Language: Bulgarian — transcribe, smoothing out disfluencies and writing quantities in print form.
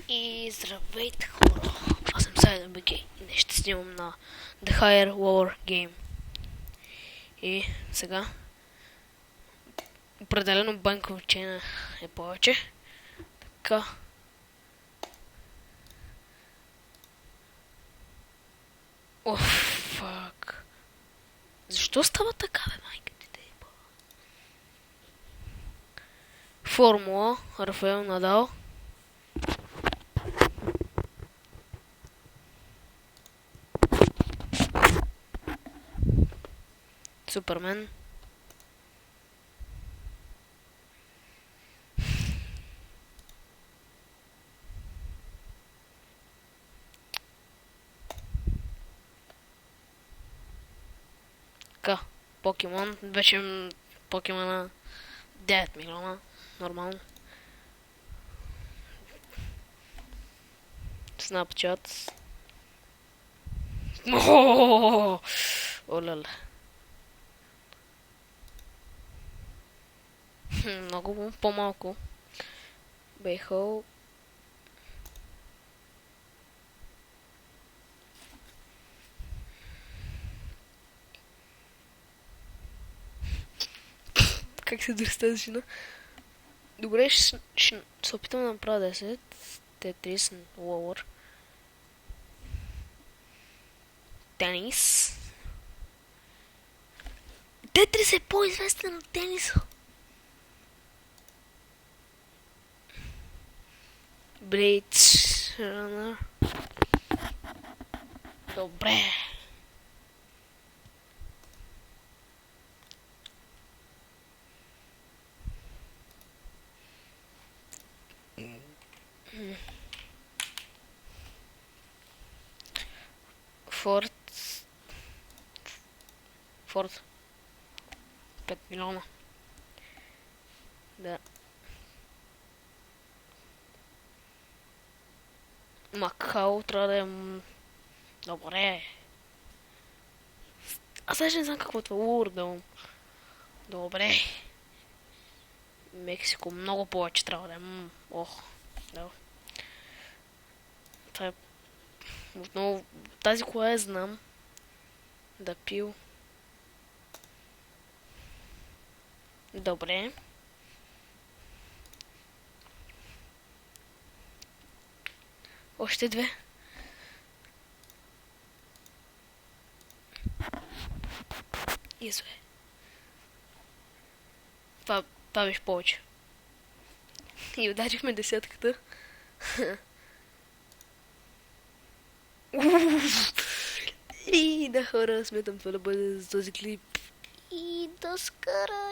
И здравейте хора, аз съм Сайден БГ и днес ще снимам на The Higher Lower Game. И сега определено банков чейна е повече. Така. Оф, фак. Защо става така, бе, майка ти да еба? Формула, Рафаел Надал. Супермен. Така, Покемон. Вече Покемона 9 милиона. Нормално. Snapchat. Олеле. Много по-малко. Бейхол. Как се държи тази жена? Добре, ще се опитам да направя 10. Тетрис, лоуър. Тенис. Тетрис е по-известен от тениса. Блейдж Ранър. Добре. Форд 5 милиона. Да. Макао трябва да е... Добре. Аз даже не знам какво е това. Урдъл. Добре. Мексико много повече трябва да е. Ох. Да. Това е... Отново... Тази кола я знам. Да пил. Добре. Още две. Изве. Това беше повече. И ударихме десятката. И да, хора, сметам това да бъде за този клип. И до скоро,